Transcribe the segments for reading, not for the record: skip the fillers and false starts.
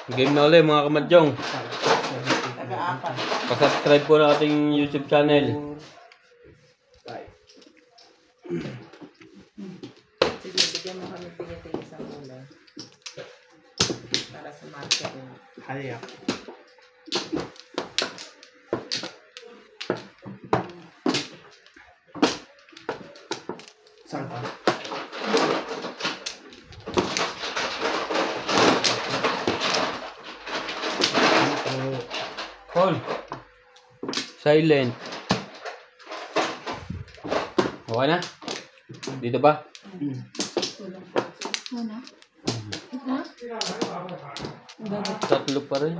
Game na ulit mga kamadyong. Taga-apat. Pa-subscribe po na ating YouTube channel. Sige, bigyan mo kami tingin isang ulan. Para sa market. Hayak. Saan ka? Call. Silent. Okay na? Dito ba? Ano? Ito? Tatlo pa rin.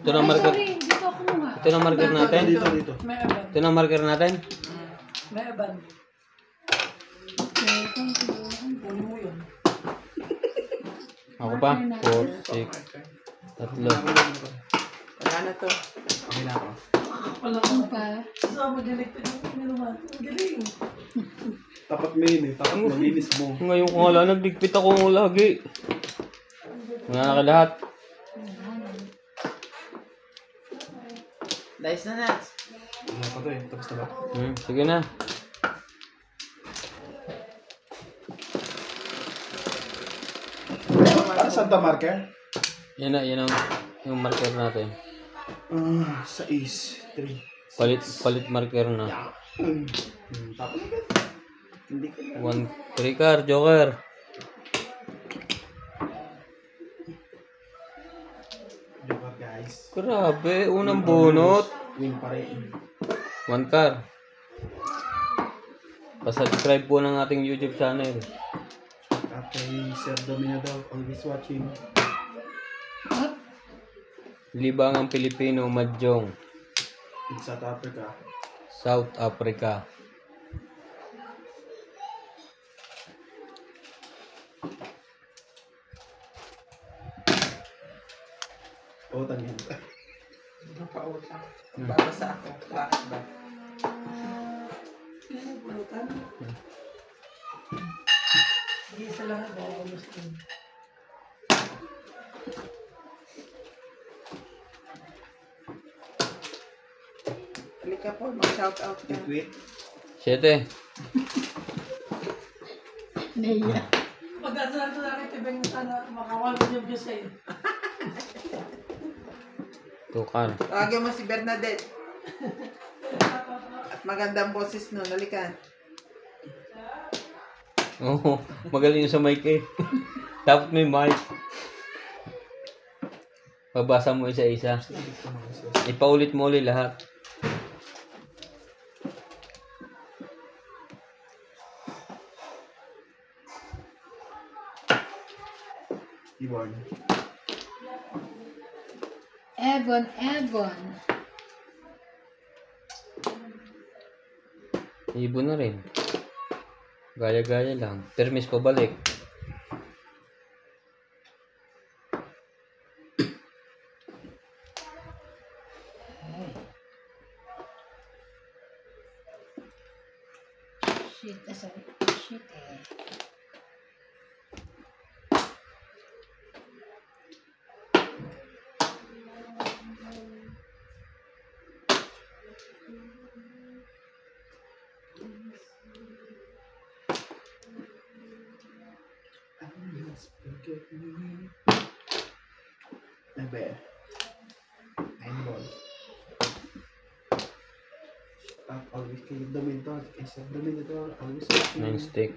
Ito na marker. Sorry, dito ako nga. Ito na marker natin. Dito. May aban. Ito na marker natin. May aban. Okay, thank you. Kunin mo yun. Ako pa. 4, 6, tatlo. Wala na to. Okay na ako. Wala ko pa. Tapat mo yun eh. Tapat malinis mo. Ngayon ko nga lang, nagligpit ako lagi. Mga nakalahat. Dice na nuts. Wala pa to eh. Tapos na ba? Sige na. Para Santa Marker? Yan na, yan ang yung marker natin. 6, 3. Palit marker na. Tapos agad. Hindi ka na. 1, 3 card, joker. Joker guys. Grabe, unang bunot. Win pa rin. 1 card. Pa-subscribe po ng ating YouTube channel. At kay Sir Dominador, always watching. Libangang Pilipino, Madyong, In South Africa. South Africa. Pautan yan. Napautang. Babasa ako. Bakit ba? Isa lang ako. Halika po, mag-shout out ka. Wait. 7. Naiya. Pagkasal ko lang ito bang sana makawal yung views kayo. 2 card. Tawagin mo si Bernadette. At magandang boses nun. Halika. Oo, magaling yung sa mic eh. Dapat may mic. Pabasa mo isa-isa. Ipaulit mo ulit lahat. Iwan. Ebon. Ibon na rin. Gaya-gaya lang. Permis pabalik. Sorry. Shit eh. Nebe. 9 balls. At always kay Dominador. Kay Sir Dominador, always watching. 9 stick.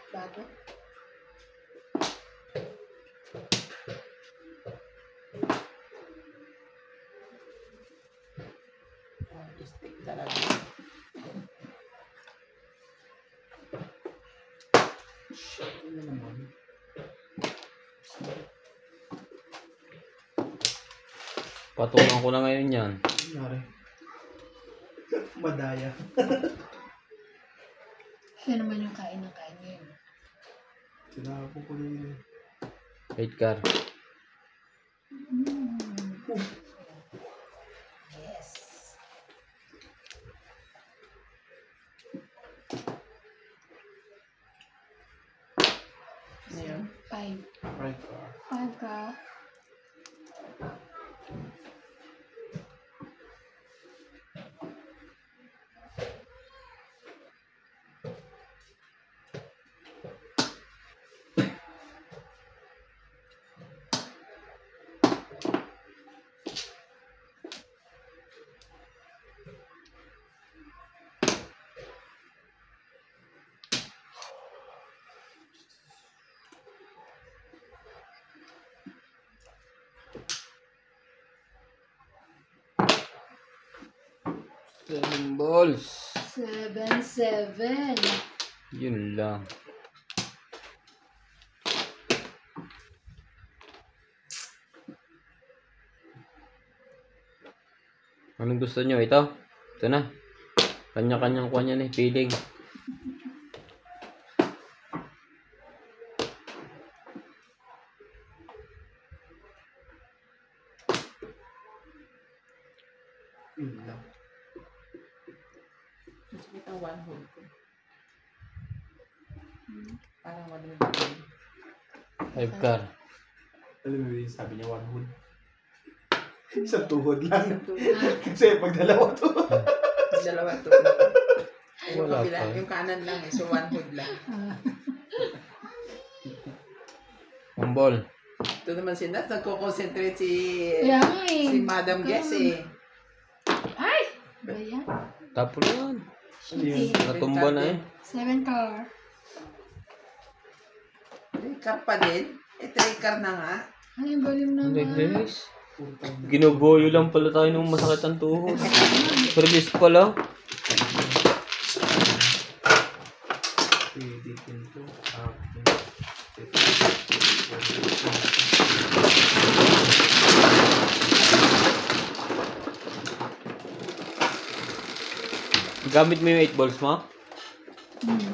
Bago. Stick talaga. Shit, ano naman? Patungan ko na ngayon yan. Nangyari. Madaya. Siya naman yung kain ng kain ngayon. Sinabi ko na yun. 8 card. Ayan. 7 balls. 7-7. Yun lang. Anong gusto nyo? Ito? Ito na. Kanya-kanyang kuha niya feeling. Yun lang. Gusto kita one hole ko. Parang wala na din. 5 car. Alam mo yung sabi niya, one hood. Sa tuhod lang. Isang tuloy. Kasi pag dalawa to. Dalawa to. Yung Wala kabila, pa. yung kanan lang eh. So one hole lang. One ball. Ito naman si Nat, nagko-concentrate si Kaya nga eh. si Madam Guess eh. Ay! Ba yan? Tapo yan. Shitty. Natumba na eh. 7 car. Trikar pa din. Trikar na nga. Ay, ang balim Hindi naman. guys. Ginugoyo lang pala tayo nung masakit ang tuhod. Service pala. Pwede pinto. Gamit mo yung 8 balls mo?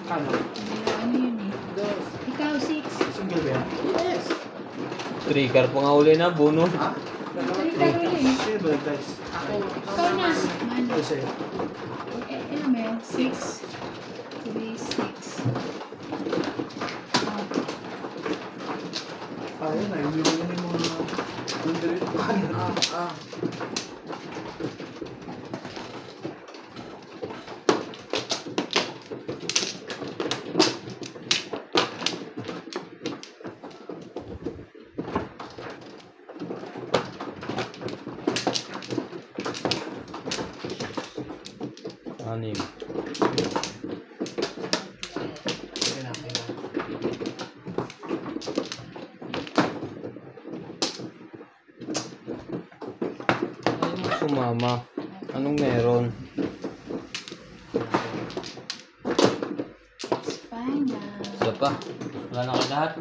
Ano? Ano yun eh? Dos. Ikaw 6. Single ba yan? Yes. 3 car pa nga uli na. Bono. Ha? Ay, ikaw ulit. Sino ba nag-dice? Ako. Ikaw na. Ano? Ano sa'yo? Ilan mo yun? 6. 3, 6. Ayun na, yung mga under it. Ah. Anim. Ayaw mo sumama. Anong meron? Fine na. Isa pa. Wala na kayo lahat.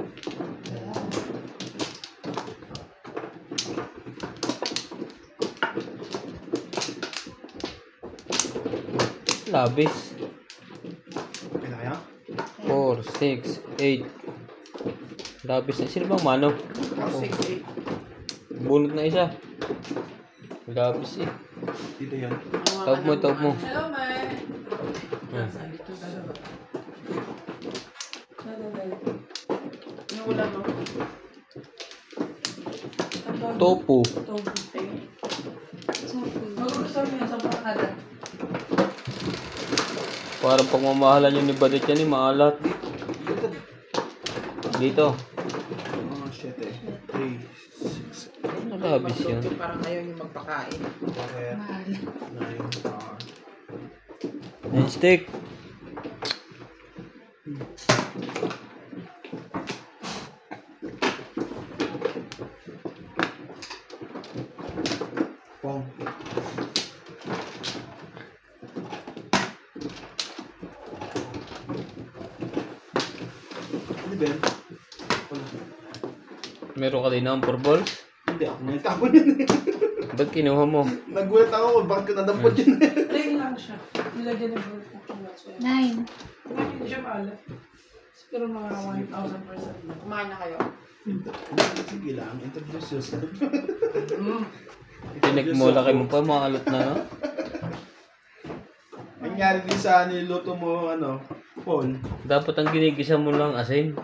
Labis. Okay na kaya? 4, 6, 8. Labis na. Sino bang mano? Ako. 6, 8. Bunot na isa. Labis eh. Dito yan. Tawag mo, tawag mo. Hello, May. Yan. Sabi ko dalawa. Hello, May. Ano ulam mo? Topo. Tofu. Sopo. Magugustuhan mo yan sa pangalan. Parang pagmamahalan yung ni Badit yan eh. Maalat. Dito. Dito. Mga 7, 3, 6, Labis yun. Parang ayaw niyo magpakain. 8, Mahal. 9, Yan stick. Pong. Hindi ba yan? Wala. Meron ka din ng 4 balls. Hindi ako nagtapon yun eh. Ba't kinuha mo? Nagulat ako kung bakit ko nadampot yun eh. Plain lang siya. Nilagyan ng gold na peanuts. 9. Hindi siya maalat. Siguro mga 1,000% lang. Kumain na kayo. Sige lang, introduce yourself. Tinik mo, laki mo pa. Maalat na no? Nangyari din sa niluto mo, ano, Paul. Dapat ang ginigisa mo lang asin.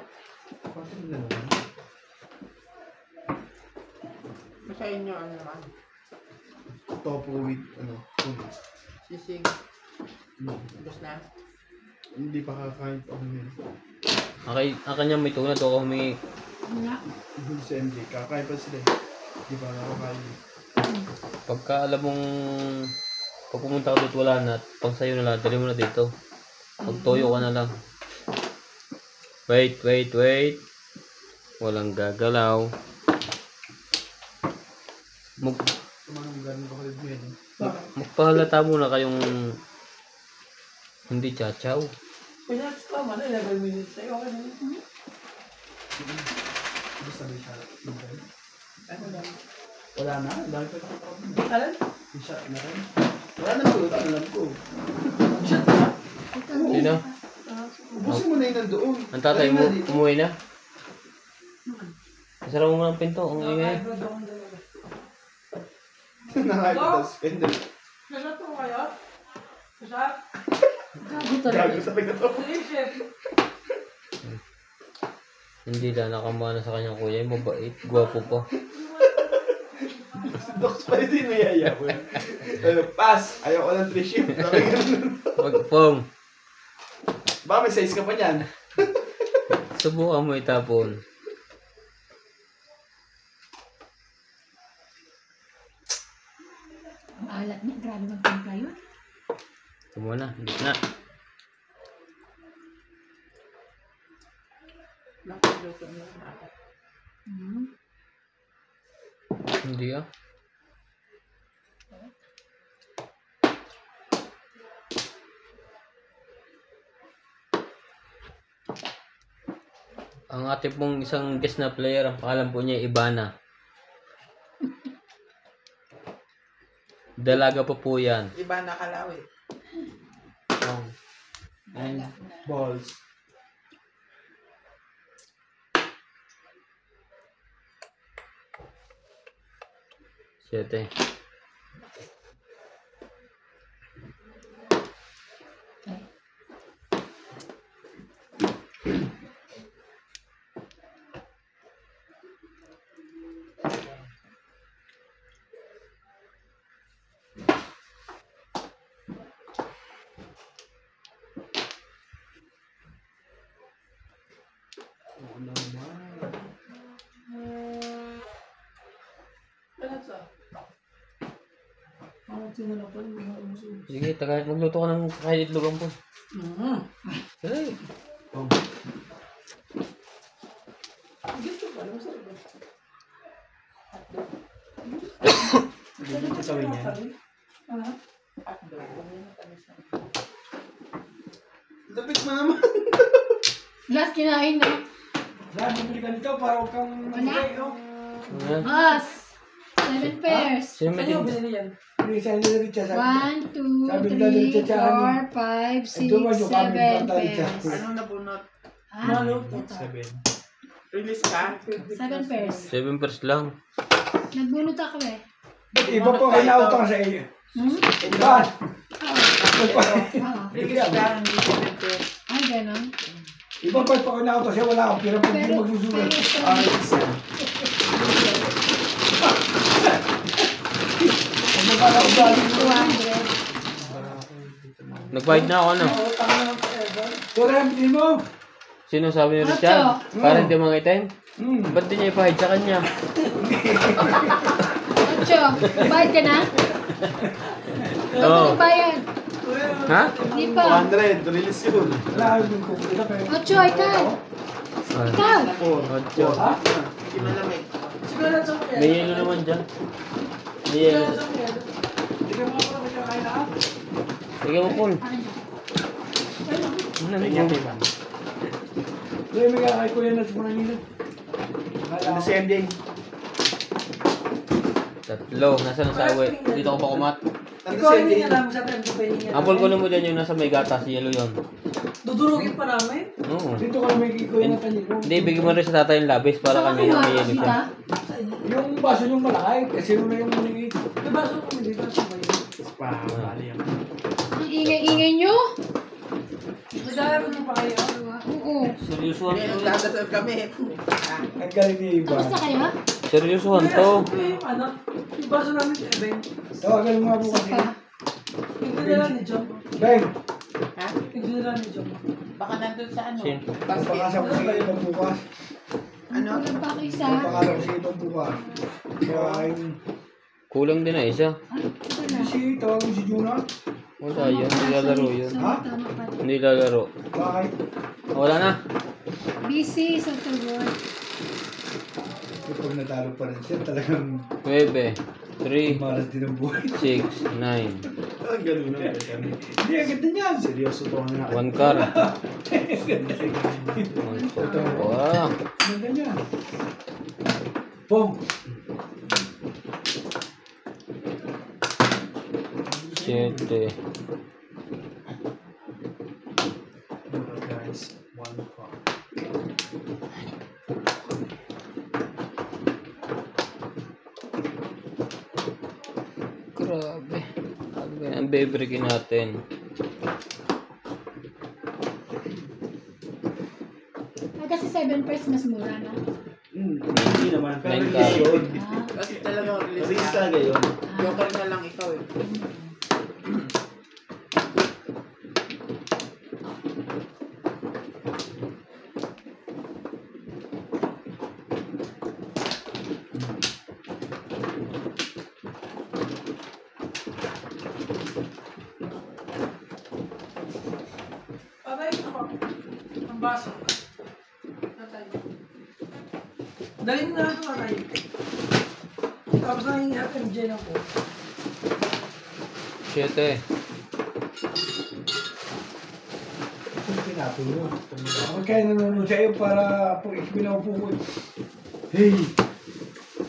Bakit na naman? Sa inyo ano naman? Topo with, ano, food. Sisig. Tapos na. Hindi pa kakain pa kami. Akin niya may tuna to ako humingi. Wala. Hindi sa MJ, kakain pa sila eh. Hindi pa nakakain. Pagka alam mong pag pumunta ka dito wala na, pang sayo na lang, dali mo na dito. Pagtoyo ka na lang. Wait. Walang gagalaw. Sumanong galing ko kalit mo yan. Bakit? magpahalata muna kayong hindi chachaw. Pinats tama na, 11 minutes sa'yo. Okay na yun. Basta may shot. Ano lang? Wala na. Dahil pa ito. Alam? May shot na rin. Wala na pulutan. Alam ko. Shot na. Sino? Ubusin mo na yun nandoon. Ang tatay mo, Dali na dito. umuwi na? Isara mo muna ang pinto, ang ingay. Nakakita-spender. Shot mo kayo? Shot? Gago talaga. Gago sa pinto. Sige, chef. Hindi na nakamana sa kanyang kuya, mabait, gwapo pa. Docs pa rin din mayayawin. Pass. Ayaw ko ng 3 shift. Pag-pong, Baka may size ka pa niyan. subukan mo itapon. Ang alat niya. Grabe magtimpla yun. Ito muna, hindi na. Nakuluto mo yung apat. Hmm. Hindi ah. Ang ate pong isang guest na player, ang pangalan po niya Ibana. Dalaga pa po yan. Iba nakalaw eh. And balls. Siyete. Okay. Oo naman. Pinats ah. Ako tinanong pa rin mga umusog. Sige, magluto ka ng kahit itlogan po. Hey. Oh. Gusto pa, masarap ba? Hindi ko gawin yan. Ah, Hotdog. Bumili na kami sa... Lapit mo naman. Last kinain na. Sabi, bibili ka nito para huwag kang Wala. bigay, no? Ayan. Boss! 7 pairs. Sino may Sa'yo, tin- binili yan. Hindi sa inyo rin siya sabi. 1, 2, Sabi nila dito 3, sa amin. 4, 5, Ito ba 6, yung kami 7 tatay sa pairs. Anong nabunot? Ah, Maluto. ito. 7. Release ka? 7 pairs. 7 pairs lang. Nagbunot ako eh. Iba po kinautang sa iyo. Hmm? Iba. Oo. Release ka, hindi ka nag-pay. Ay, ganon. Iba pa kinautang siya. Wala akong pira pag hindi Pero, magsusulat. Ano ba na ugali ko? 200. Nagbayad na ako, ano? Sorry, hindi mo. Sino sabi ni Richard? Ocho. Para hindi mga item? Hmm. Ba't di niya ipahid sa kanya? 8. Bayad ka na? Wala Oo. pa bayad. Ha? Hindi pa. 200. Release yun. Wala akong kumpulan kayo. 8, ikaw. Ikaw. 8. Ha? Hindi malamig. Siguro na sa mga. May yelo naman dyan. May Siguro yelo. na sa mga. Hindi ka mga pala kakain na. Sige mo, Paul. Ano na mo? Hindi, may kakay ko yan na sa mga nila. Ano si MJ? Tatlo. Nasaan ang sawi? Dito ko pa kumat. Ano Ikaw si hindi MJ? nga namin sa tempo pa hininga. Ampol ko mo dyan yung nasa may gatas. Yelo yun. Dudurugin pa namin. Oo. Dito ka may kiko yung natanyin ko. Hindi, bigyan mo rin sa tatay yung labis para Saan kanya yung ka may yelo dito? siya. Sa inyo. Yung baso yung malaki. Kasi yun na yung maliit. Diba so kami dito sa bayan? Bali yan. Ang ingay-ingay nyo. Naglalaro mo pa kayo? Oo. Seryosohan Hindi, to. nagdadasal kami. Ah, Ang galing ni Iba. Kamusta kayo? Seryosohan to. Yung ano, yung baso namin si Ebeng. Tawagan mo nga po Isa kasi. pa. Yung dinala ni John. Beng, ha? Yung dinala ni John. Baka nandun sa ano? Sin? papakasap ko sa ibang bukas. Ano? Walang pa ako isa. Papakasap ko sa ibang bukas. Kaya yung Kulang din na isa. Ay, ito na. si tawag mo si Juna. Wala yan. Hindi lalaro yun. Ha? Tama pa. Hindi lalaro. Bakit? Wala na. Busy sa tugon. Pag natalo pa rin siya, talagang 9. 3, Malas din ang buhay. 6, 9. Ang ganun na. Hindi, agad na yan. Seryoso to nga. 1 car. 1, 2, Ganda niya. Pong. 7. Guys, 1 car. Grabe. Ang bebreakin natin. Kasi 7 pairs mas mura na. Hindi naman. Pero Nine release car. yun. Ah, Kasi talaga release Release na. talaga yun. Joker na lang ikaw eh. Patay ako. Ang baso. Patay. Dalhin mo na ito patay. Tapos na yung FMJ na po. 7. Pinapin mo. Ako kaya nanonood sa'yo para po pinaupo ko. Hey!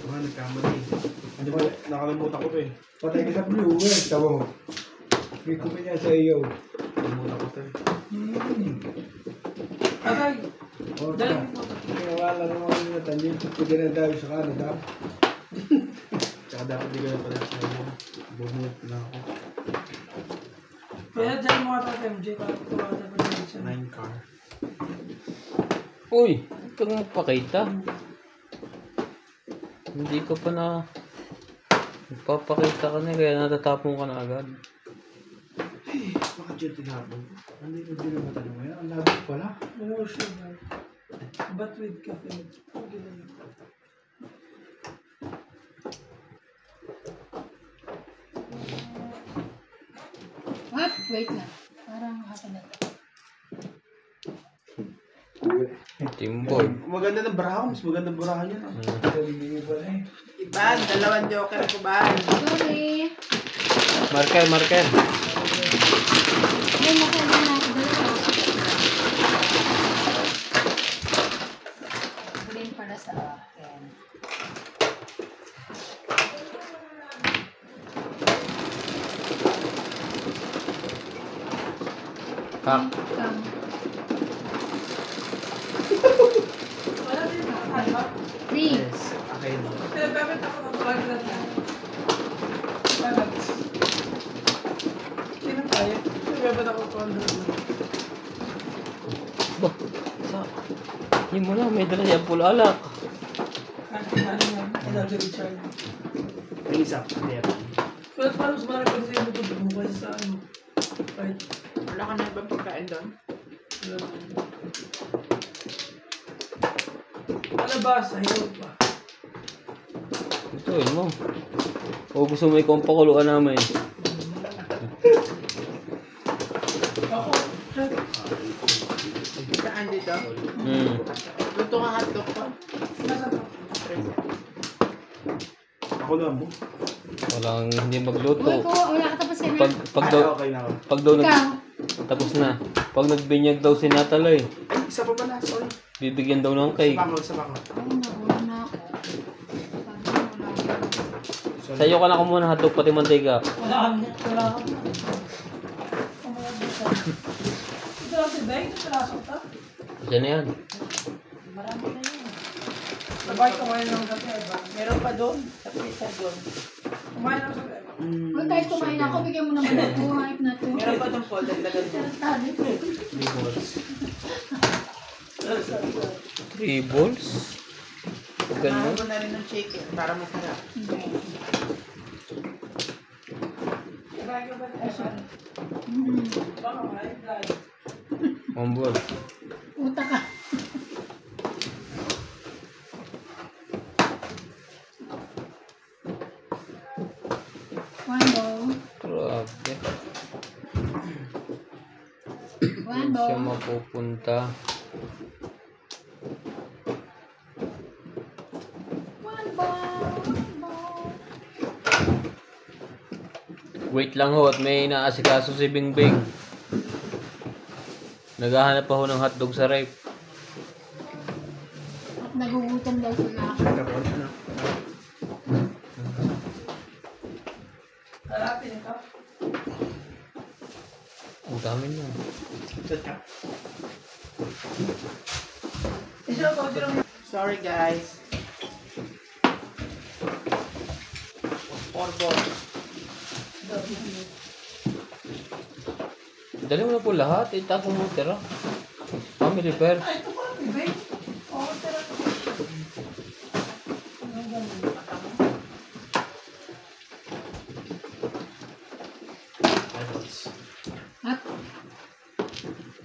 Mga nagkamali. Ano ba? Nakalimutan ko to eh. Patay ka sa blue. Tawa mo. May kumanya sa iyo. Nakalimutan ko to eh. Patay. O, Dalhin mo ito. kaya wala naman yung natanyin. Pwede na daw sa Canada. Tsaka dapat di ko na pala sa iyo. Bumut na ako. Kaya dyan mo ata FMJ para tuwata pa rin siya. 9 car. Uy, huwag kang magpakita. Hindi ka pa na... Magpapakita ka na kaya natatapon ka na agad. Bakit yun tinapon? Andito din naman tanong ngayon. Ang labot pala. More sugar. But with caffeine. Okay lang. what? Wait lang. Parang hapa na to. Timboy. Maganda ng baraha. Mas maganda ng baraha niya. Sabihin pala eh. Iban, dalawang joker ko ba? Sorry. Marker, marker. Ay, nakala na ako. Dalawa. Bulin para sa akin. Kak. Come. Wala din nakakala. 3. Akin. Pinagamit ako ng plug na yan. Balance. Hindi na kaya. Pinagamit ako ng Ba? Sa... Hindi mo na, may dala siyang pulalak. Ano yan? Another Richard. Yung isa. Hindi. Pero paano mas marami pa sa bukod mo kasi sa ano? Right. Wala ka na ibang pagkain doon? Alabasa, hilaw pa. Ito yun mo. O gusto mo ikaw ang pakuluan namin. Ako, Chef. Saan dito? Luto nga hotdog pa. Nasa to? Ako lang mo. Walang hindi Uy, magluto. ko, wala ka tapos yan. Pag Ay, daw, okay na ako. pag daw Ikaw. tapos na. Pag nagbinyag daw si Natalie, Ay, isa pa pala. Sorry. bibigyan daw ng cake. Sa bangod. Ay, nahula na ako. Parang wala ako. Sa'yo ka na kumuha ng hotdog pati mantika. Wala kami. Wala kami. Umayag dito. Ito lang si Day. Ito lang sa Diyan na yan. Marami na yun. Sabay kumain lang sa Eva. Meron pa doon. Sa pizza doon. Kumain lang sa Eva. Uy, kahit kumain ako, bigyan mo naman ako. Hype na to. Meron pa doon po. Dagdagan mo. Sabi ko. 3 balls. 3 balls. Kailangan Ganun. ko na rin ng chicken para masarap. Kumain ka ba ng Eva? Baka kumain. Blood. 1 ball. Uta ka. One bowl. Grabe. One Saan siya bowl. mapupunta? One bowl. One bowl. Wait lang ho at may inaasikaso si Bingbing. Naghahanap pa ho ng hotdog sa rep. Nagugutom daw sila. Nagkapon na. Harapin ito. Ang dami niya. Chat ka. Isa ko, Sorry guys. Orbo. Dali mo na po lahat. Itapon mo tira. Family pair. Ay, ito pa. Babe. Oo, tira. At?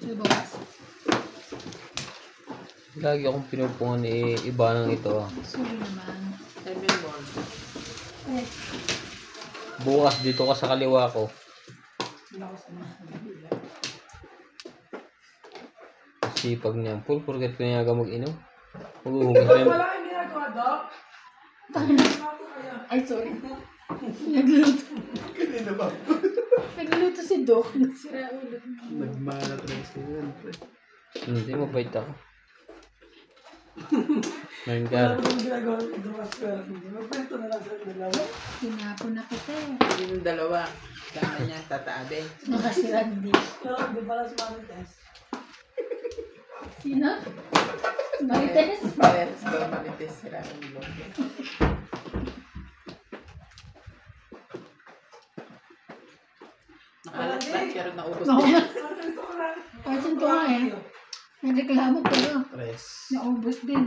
Subukas. Lagi akong pinupungan ni iba ng ito. Sorry naman. 7 balls. Bukas dito ka sa kaliwa ko. Sipag niya. Full forget ko niya mag-inom. Maghuhugas na Wala kang ginagawa, Doc. Ay, sorry. Nagluto. Kanina ba? Nagluto si Doc. Sira ulo. Nagmana-trace ko yan, pre. Hindi, mabait ako. Ngayon ka. Wala kang ginagawa ng Doc. Pero hindi. Magpento na lang sa dalawa. Tinapon na kita eh. Yung dalawa. Sana niya tatabi. Nakasira hindi. Pero hindi pala si Marites. Sino? Marites? Parehas daw malitis sila ang ulo. Nakalat ba? Pero naubos Oo din. nga. Ito ko lang. Kahit yung tunga eh. Nagreklamo pero Tres. naubos din.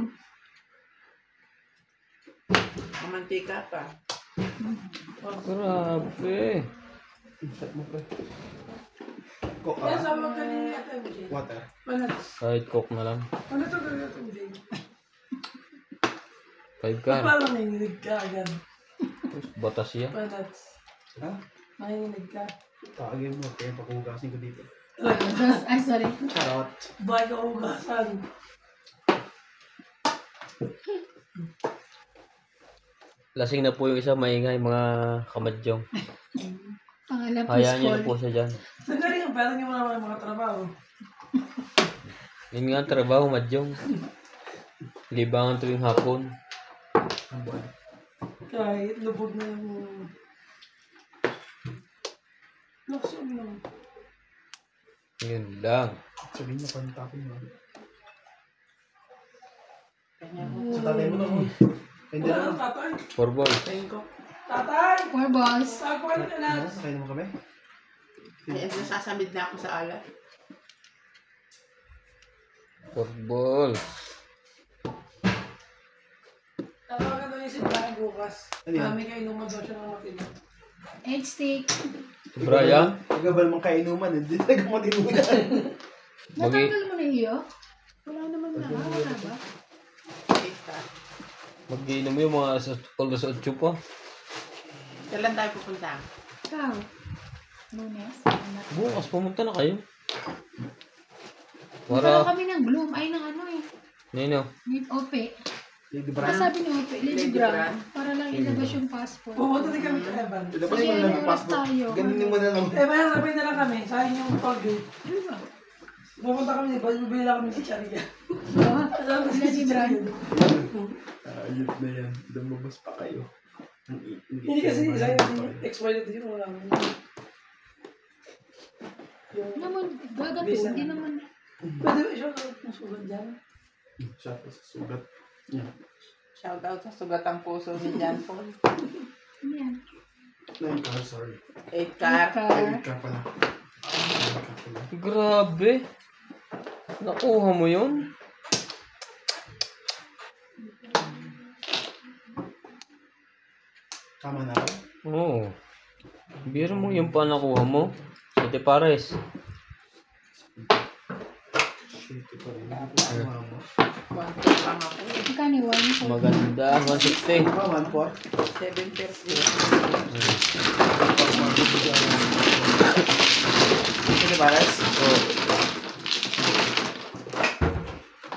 Mamantika pa. Grabe. Chat mo, pre. Coke, Kaya ah. sama ka ni Ate MJ. Water. Panats. Kahit coke na lang. Ano ito gawin Ate MJ? 5 ka. Parang nanginginig ka agad. Batas yan. Panats. Ha? Nanginginig ka. Tawagin mo, kaya pakuhugasin ko dito. Ay, sorry. Charot. Bakit ka hugasan? Lasing na po yung isa, maingay mga kamadyong. Pangalan po Hayaan niyo school. na po siya dyan. Sandali yung pera niyo naman yung mga trabaho. Yun nga ang trabaho, madyong. Libangan tuwing hapon. Ang buwan. Kahit lubog na yung... Laksan lang. Yun lang. Sabihin mo, panitapin mo. Kanya mo. Sa tatay mo naman. Hindi Wala naman. nang tatay. 4 balls. Tingin ko. Tatay! 4 balls. Sakuan ka na. Kaya naman kami? Ay, nasasamid na ako sa alat. 4 balls. Tawagan daw yung si Brian bukas. Ano yan? Kami kayo inuman daw siya ng matino. 8 stick. Si Brian, Ikaw ba naman kainuman? Hindi talaga matinuyan. Natanggal mo na iyo? Wala naman na. Wala ba? Ika. mag-iinom yung mga alas 8 pa. Kailan tayo pupunta? Ikaw. Lunes. Anak. Bukas, pumunta na kayo. Wala Para, kami ng Bloom. Ay, ng ano eh. Nino, With Ope. Lady Ano Brand. sabi ni Ope? Lady Lady Brown. Brown. Para lang ilabas yung passport. Pumunta din kami kay Evan. Ilabas Kasi mo lang ano ang oras passport. tayo? Ganun mo na lang. Eh, may sabay na lang kami. Sayang yung toll gate. Pumunta kami, bibili lang kami sa Charia. Alam mo si Lady Brown. Ayot na yan. Lumabas pa kayo. Hindi kasi sayang yung expired date yun. Wala mo. Naman, gaganto. Bisa. Hindi naman. Pwede ba siya kung sugat dyan? Siya pa sa sugat. Yan. Shout out sa sugatang puso ni John Paul. Ano yan? 9 car, sorry. 8 car. Ay, 8 car pala. 8 car pala. grabe. Nakuha mo yun? Tama na ako? Oo. Biro mo yung pa nakuha mo. Sa Pares. Shit, ito rin. Hindi ko tama mo. 1 lang ako. Magkano yung wine ko? Maganda. 160. Diba, 1-4? 7 pairs din. Hindi ba, Res? Oh.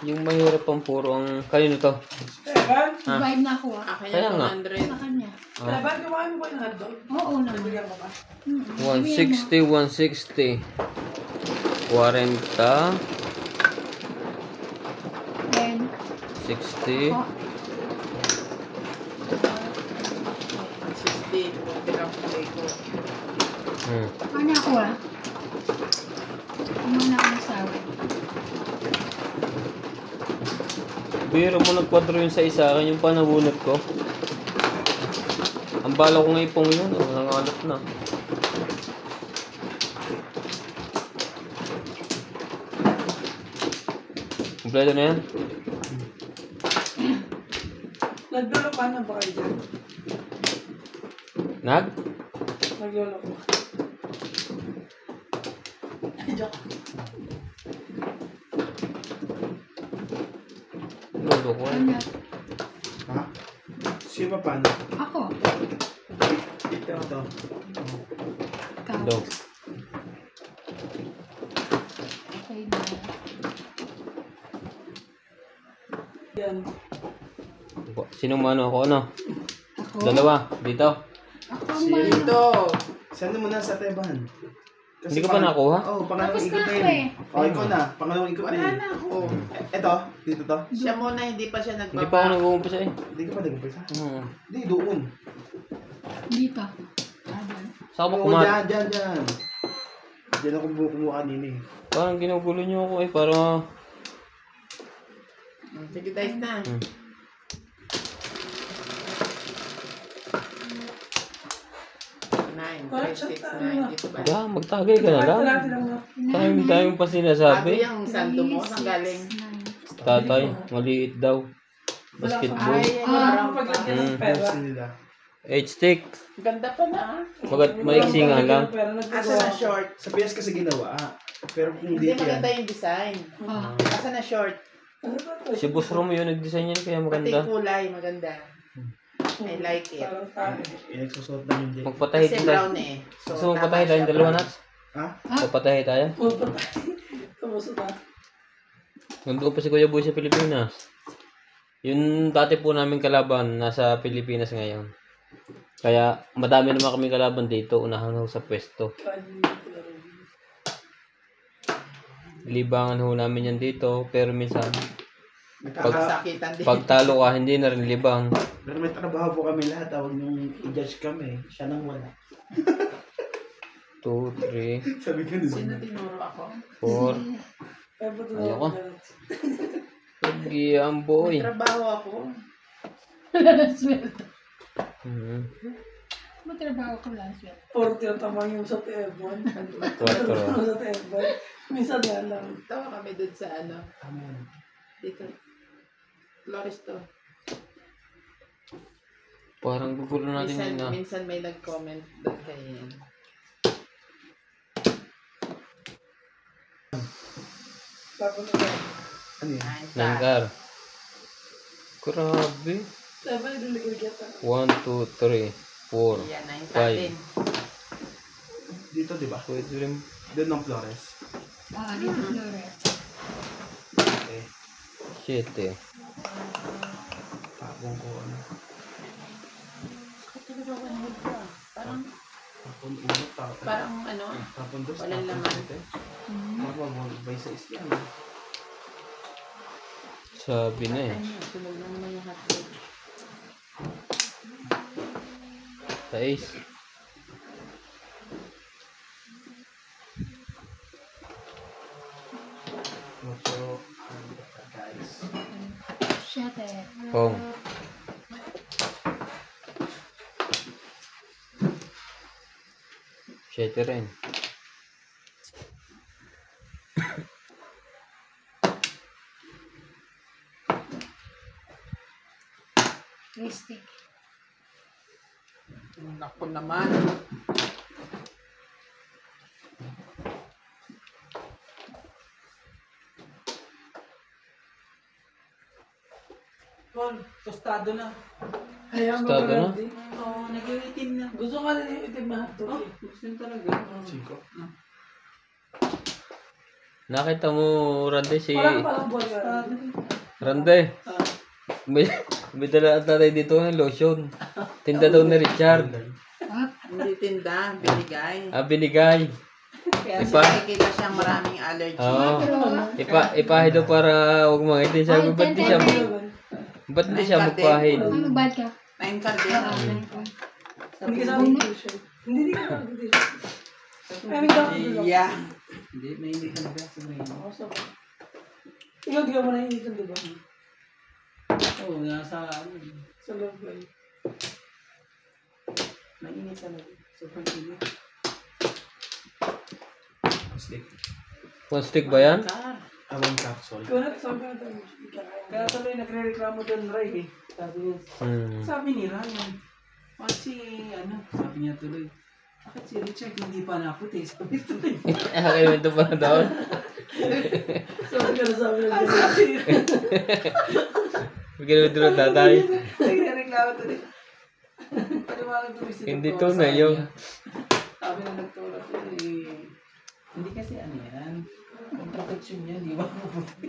Yung mahirap ang puro ang... Kanino to? Evan? Ah. Vibe na ako ah. Akin Kaya yung nga. 200. Sa kanya. Kaya ba, kumain mo ba yung hotdog? Oo naman. Nabigyan ko ba? 160, 160. 40, Then, 60. ako. 60. Kunti lang kulay ko. Ano ako ah? Umana ako ng sawi. Biro mo nagkwadro yun sa isa, akin yung panabunot ko. Ang bala ko nga ipong yun, nangalat na. Kompleto na yan? Naglolo pa na ba kayo dyan? Nag? Naglolo ko. Joke. Lolo ko eh. Ano? Ha? Sino pa paano? Ako. Ito. Ikaw. Do. Okay na. Yan. Sinong mano ako? Ano? Ako. Dalawa. Dito. Ako ang Si- mano. Ito. Saan mo na sa Teban? Hindi ka pa nakuha? Oo, pangalawang Tapos ikot na na ako yun. eh. Oh, ikaw na. Pangalawang ikot na Wala yun. na ako. Ito, dito to. Siya muna, hindi pa siya Hindi pa ako nagbaba. nag-uumpisa eh. Hindi ka pa nag-umpisa. Hmm. Hindi, doon. Dito. Ah, doon. Saan ka ba Oo, kumat? dyan. Diyan ako kumuha kanina eh. Parang ginugulo niyo ako eh. Para... Sige, dice na. 9, 3, 6, 9. Dito ba? Yeah, magtagay ka na lang. Parati lang na. Tayong pa Sabi sinasabi. yung sando mo, saan galing? Tatay, maliit daw. Basketball. Ay, Parang parang paglagyan ng pera. Kasi nila. 8 stick. Ganda pa na ah. Bagat maiksi nga lang. Asa na short? Sa PS kasi ginawa. Pero kung Hindi dito yan. maganda yung design. Oh. Asa na short? Si Boss Rom yun, nag-design yan kaya Pati maganda. kulay, maganda. I like it. Parang tayo. Inagsusot lang hindi. Magpatahi Kasi tayo. brown eh. Gusto mo magpatahi tayong dalawa nats? Ha? Magpatahi tayo? Puto tayo. Kamusta ta? Nandun pa si Kuya Boy sa Pilipinas. Yung dati po namin kalaban, nasa Pilipinas ngayon. Kaya madami naman kami kalaban dito, unahan ho sa pwesto. Libangan ho namin yan dito, pero minsan, Nagkakasakitan din. pag talo ka, hindi na rin libang. Pero may trabaho po kami lahat. Huwag niyong i-judge kami. Siya nang wala. 2, 3, Sabi ko Sino naman. tinuro ako? 4. Ay, puto na Ayoko. ako. Pag-iyan boy. May trabaho ako. Sweldo. Mhm. Matrabaho ko lang sweldo. 40 ang tamang yung sa Tebon. 4. Sa Tebon. Minsan nga lang. Tawa kami dun sa ano. Tama yan. Dito. Flores to. Parang gugulo natin Minsan, yun na. minsan may nag-comment doon kay Ian. Tapos na lang. Ano yan? Nangkar. Grabe. Diba, iluligyan ka. 1, 2, 3, 4. Yan, 9 Five. din. Dito, di ba? Pwede rin. Doon ng Flores. Ah, dito Flores. Okay. 7. Tapong ko ano. Talaga one ka. Parang, Tapon ulo. parang ano, Tapon dos. walang laman. Mama mo. Bay sa isyan. Sabi na eh. ano, sunog na naman yung hotdog. 6. Mucho. Guys. Siyete. Kong. Siyete rin. Christy. Naku naman. Tol, tostado na. Kaya mo Tostado na? ready. Oo, nag-iitim na. Gusto ka na yung itim na hotdog. Oh, eh. gusto yun talaga. Chico. Nakita mo, Rande, si... Wala ka palang buwan ka. Rande. Ah. may dala at tatay dito ng lotion. Tinda daw na Richard. Hindi tinda, binigay. Binigay. Kaya Ipa- nakikita siyang maraming allergy. Oo. Pero, Ipahe daw para huwag mangitin. Sabi ko, ba't hindi siya magpahe? ay, magbad ka. Time card Ah, din. Hindi ka sa akin t-shirt. Hindi ka sa akin t-shirt. Ay, may dapat dito. Yeah. Hindi, mainit talaga sa mainit. Ako sa akin. Ikaw, di ka mo nahihilitan, di ba? Oo, nasa Sa loob ba yun? mainit talaga. Sobrang init. Stick. One stick ba yan? One capsule. Ikaw na, sabi na tayo. Kaya tuloy nagre-reklamo doon, Ray eh. Sabi ni Ryan, kasi sabi niya tuloy, bakit si Richard hindi pa naputi? Sabi tuloy. Kayo ito pa na daw. Sabi ka na sabi na. Bigyan mo ito ng tatay. Nagre-reklamo tuloy. Paliwanag tuloy si Hindi Doktor to na sa yun. kanya. Sabi ng doktor tuloy, hindi kasi yan. Ang protection niya, hindi ba maputi?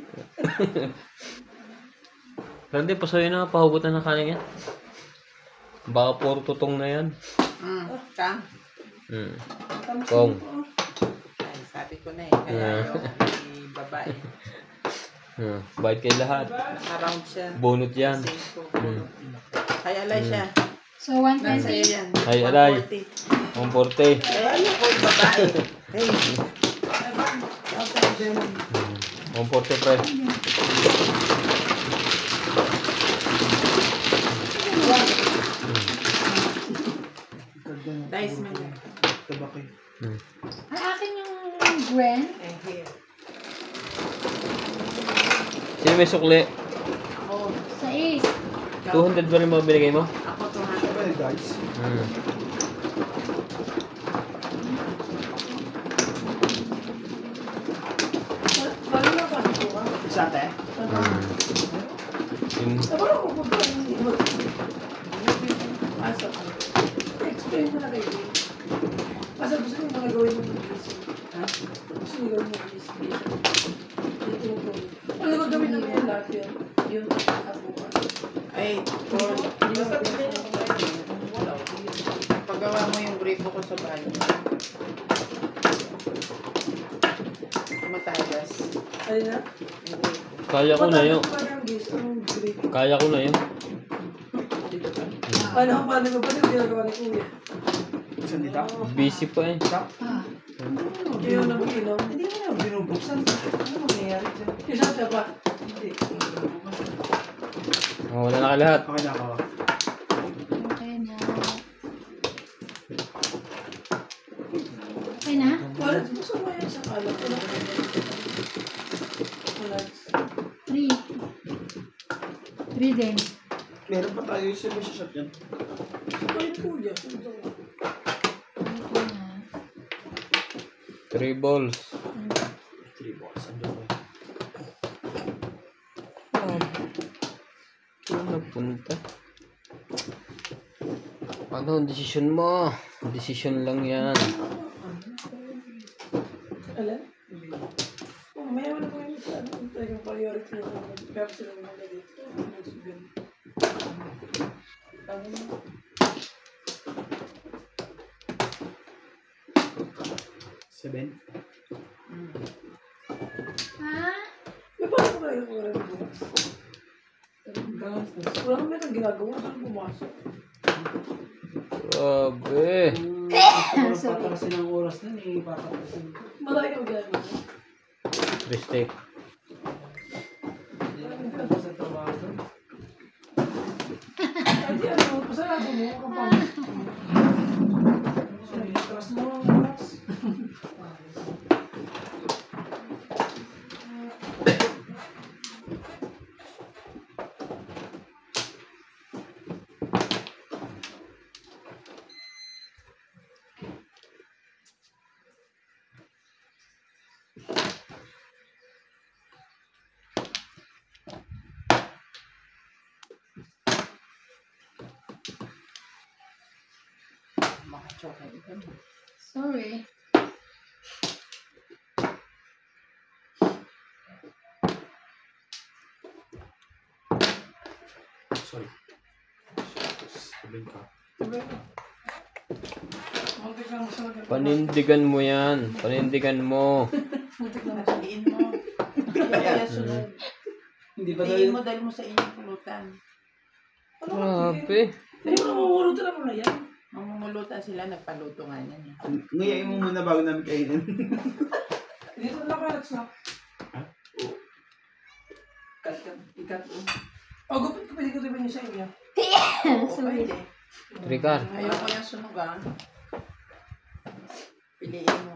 Hindi, pasoy na. Pahugutan na kanin yan. Baka puro tutong na yan. Ka? Kong. Ay, sabi ko na eh. Kaya yung babae. Bayad kayo lahat. Around siya. Bunot yan. Same ko. Kaya alay siya. So, Nasa 120. iyo yan. Ay, alay. 140. Ang porte. Kaya yung ko yung babae. Hey. Ang porte, pre. Dice mo na. Tabak eh. Ang akin yung Gwen. Eh, here. Sino may sukli? Ako. 6. 200 ba rin mga binigay mo? Ako 200. Well, guys. Lalo na pa dito ka. Isa te? Parang ako pa hindi mo. Asa ka. Explain mo na kayo. Asa gusto mo mga gawin mo ng gising. Gusto mo gawin mo ng gising. Dito mo gawin. Ano ba gawin namin yung lahat yun? Yung abukan. Ay, for... Paggawa mo yung gripo ko sa bahay. Matagas. Ano na? Yung gripo. Kaya ko na yun. Parang gising. Gripo. Kaya ko na yun. Paano mo pa yung ginagawa ni Kuya? Saan dito? Busy pa eh. Ah. Yung nabukinom. Hindi mo na binubuksan. Ano mangyayari dyan? Isa siya pa. Hindi. Wala na ka lahat. Okay na ako. Okay na. Okay na? Wala. Gusto mo yan sa kalat. Wala. 3. 3 din. Meron pa tayo yung service shop yan. Ay, Kuya. Okay na. 3 balls. 3 balls. Ando ko. Saan nagpunta? Ano ang desisyon mo? Desisyon lang yan. Alam? Oh, may wala ko yung sa ano, talagang priority na kaya sila mga dito. Seven. Ha? May paano ko kayo kung rin bukas? Wala kang may ginagawa, saan pumasok? Grabe. Papatasin ang oras nun eh. Papatasin. Malaki kang ginagawa. Mistake. Tapos ang tawagan. Ay, di ano, pasarado mo kung paano. Tapos mo ang oras. Sorry. Muntik lang masarap. Panindigan mo yan. Panindigan mo. Muntik lang. Hatiin mo. Kaya sunod. Hindi ba Hatiin tayo? mo dahil mo sa inyong pulutan. Grabe. Hindi mo namumuro talaga na yan. Mamumulutan sila, nagpaluto nga niyan. Ngayain mo muna bago namin kainin. Dito na kalat sa. Ikat. O, gupit ko pwede ko diba niyo sa inyo? Oo, pwede. Ricard. Ayoko yung sunog ah. Piliin mo.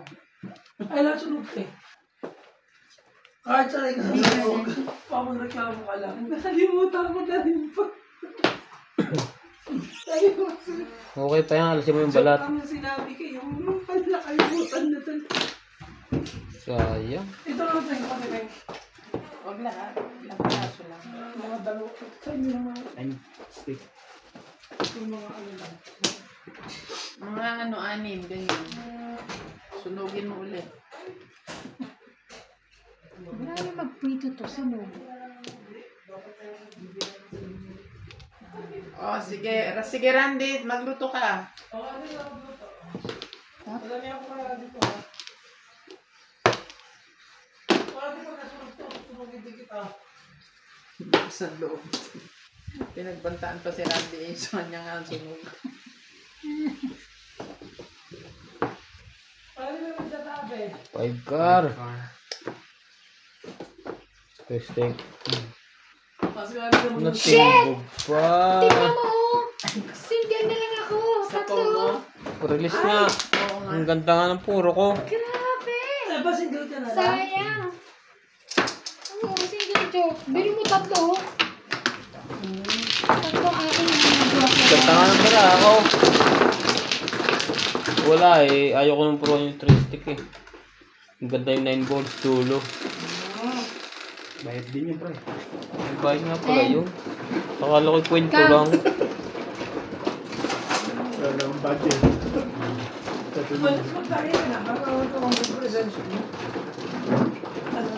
Ay, lahat sunog eh. Kahit sanay ka sa sunog. Pamagreklamo ka lang. Nakalimutan mo na rin pa. Okay pa yan. Alisin mo yung balat. Ang sinabi ko, yung pala kalimutan na talaga. Sayang. Ito lang tayo kapatid. Huwag lahat. Ilang piraso lang. Mga dalawa. Sa inyo naman. Ay, stick. Yung mga ano lang. Mga ano, 6, ganyan. Sunugin mo ulit. Marami magprito to, sunog. Oh, sige. Sige, Randy. Magluto ka. Madami ako kaya dito ha. Wala dito na sunugin din kita. Sa loob. Pinagbantaan pa si Randy sa kanya nga ang sunog. Wala dito na nagtatabi. 5 car. Steak. Kasi wala dito mo. Natimbog pa. Tingnan mo, oh. Single na lang ako. Sa Tatlo. pomo. Release nga. Oo nga. Ang ganda nga ng puro ko. Grabe. Ay, ba single ka na lang? Sayang. Oo, single joke. Bili mo tatlo, oh. Tatlo akin na nagawa ko. Ganda nga ng pera ako. Wala eh. Ayoko ng pro yung 3 stick eh. Ang ganda yung 9 volts dulo. Bayad din yun, pre. Ang bayad nga pala yun. Akala ko'y kwento lang. Wala namang budget. Malis magtayo na. Magkakaroon ka ng presensya mo. Ano?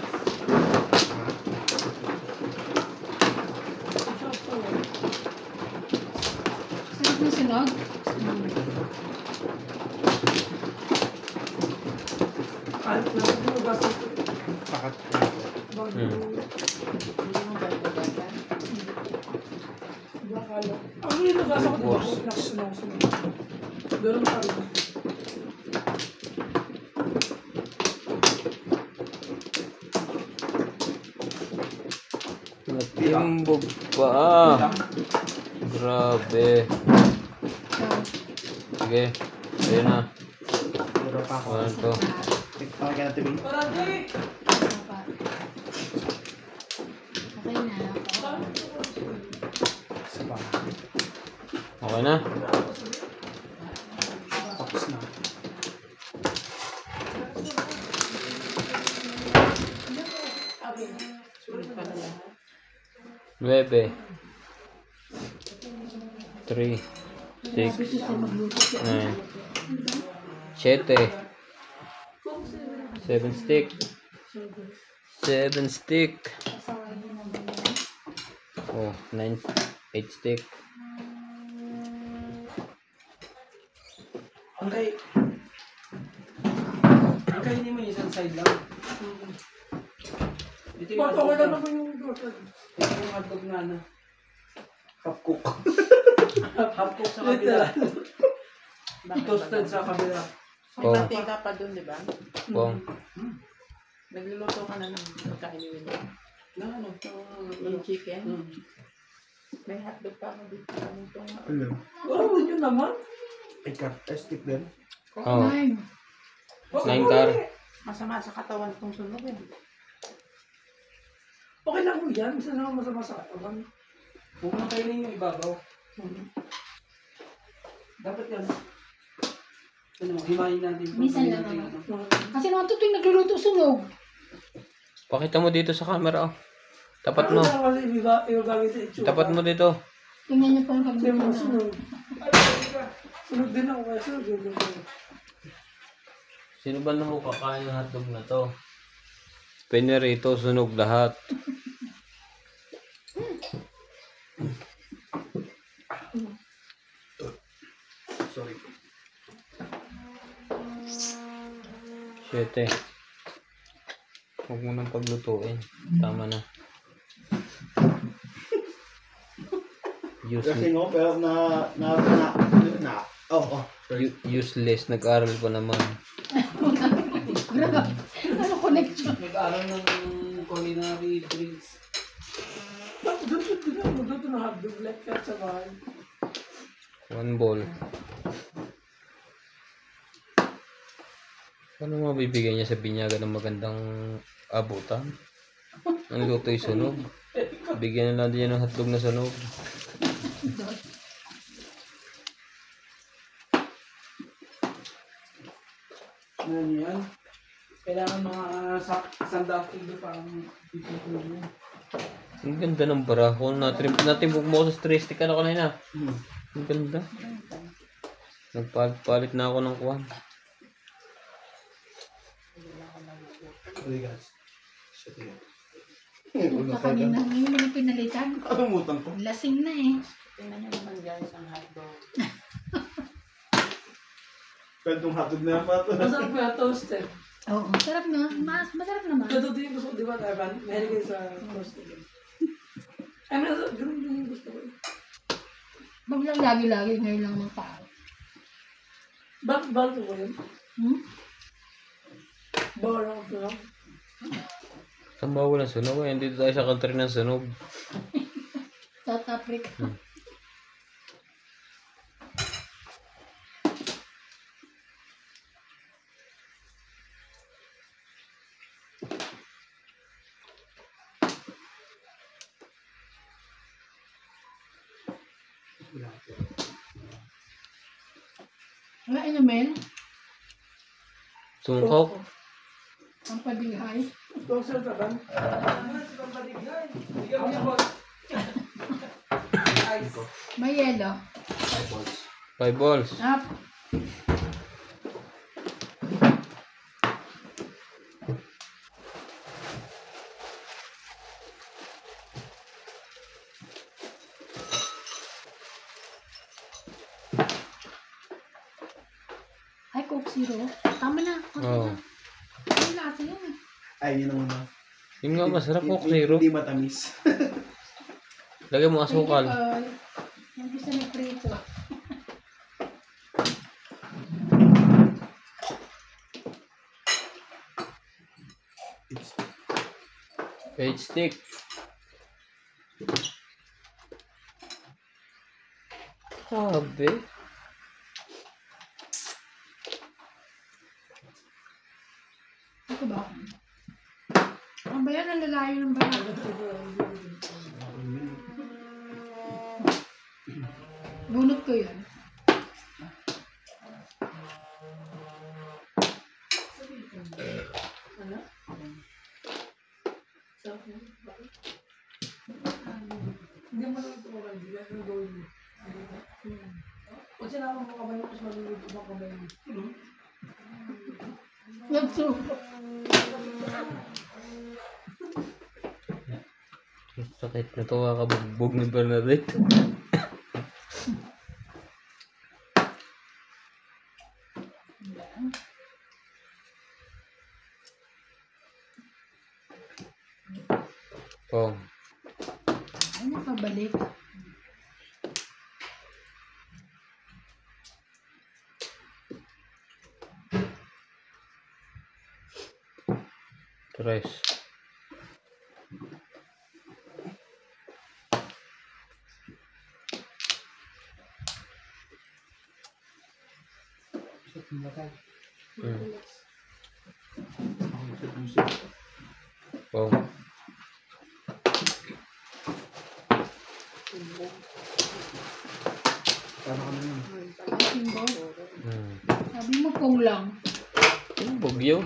Sarap na sunog. Kahit na ito, basta Pakat. Hindi mo balikan. bakalo. Ang hindi nagasa ko dito ako nakasunod. Ganun pa rin. Natimbog pa. Grabe. Sige. Ayun na. Pero pa ako. Ano to? Okay ka na, Tibing? Parati! Okay na. Isa pa. Okay na? Tapos na. Sunod pa na lahat. 9 3 6 9 7 7 stick 7 stick oh 9 8 stick Ang kainin mo yung isang side lang. Dito yung Pato ko hotdog lang na. naman yung daughter. Dito yung hotdog na ano. Half cook. Half cook sa Literal. kabila. Toasted sa kabila. May Oh. mantika pa dun, di ba? Pong Nagluluto ka na ng pagkain mo. Na ano? Yung chicken. Hmm. May hotdog pa ako dito. Itong Ano? Wala yun naman. Ay, stick din. oh Nine. 9 car masama sa katawan itong sunog eh. Okay lang mo yan. Minsan naman masama sa katawan. Huwag mo kainin yung ibabaw. Dapat yan. Ano, himayin natin. Minsan lang naman. Kasi naman ito tuwing nagluluto sunog. pakita mo dito sa camera oh tapat mo Kasi ibagamit sa itsura. tapat mo dito Tingnan niyo po yung Kasi mga pagluto na. sunog. Ay, sunog din ako. Kaya sunog din ako. sino ba na ho kakain ng hotdog na to pinirito sunog lahat 7. Huwag mo nang paglutuin. Tama na. Kasi no, pero Useless. Nag-aral pa naman. Ano connection? Nag-aral ng culinary drinks. Magluto na hotdog like ka sa bahay. 1 ball. Paano mabibigay niya sa binyagan ng magandang abutan? Ang luto'y sunog. Bigyan na lang din niya ng hotdog na sunog. Ano yan? Kailangan mga sandang kilo para pipipili yan. Ang ganda ng barako. Natimbog mo ako sa stress stick ano kanina. Ang ganda. Nagpalit na ako ng kuwan. Kanina ngayon mga pinalitan. Nakalimutan ko. Lasing na eh. Tingnan nyo naman guys ang hotdog. Kwentong hotdog na yan pa ito. Masarap ba yung toasted? Oo, masarap na. Masarap naman. Ito din yung gusto ko, di ba, Evan? Mahilig kayo sa toasted. Ay, ganun din yung gusto ko. Wag lang lagi-lagi ngayon lang ng tao. Bakit balto ko yun? Bawal ako sunog. Saan bawal ang sunog? Hindi tayo sa country ng sunog. South Africa. Wala inumin? Sungkok. Ang padighay. Toasted ka ba? May yelo. 5 balls. Up. Ay, Coke Zero. Tama na. Oo. Ay, lasa yan eh. Ay, yun naman na. Yun nga masarap Coke Zero. Hindi matamis. Lagyan mo asukal. Yung isa na prito. Page stick. Sabi. Ito ba? Ang ba yan? Ang lalayo ng bayan. Bunot ko yan. Hindi mo naman ito mga hindi ka gawin mo. Kung sinama mo kamay mo, mas malulog mo kamay mo. Nagsuko. Sakit na to kakabugbog ni Bernadette. Pong. Ay, nakabalik. Tres. Pong. Tama ka na yun. Ay, simbo. Sabi mo pong lang. Bog yun.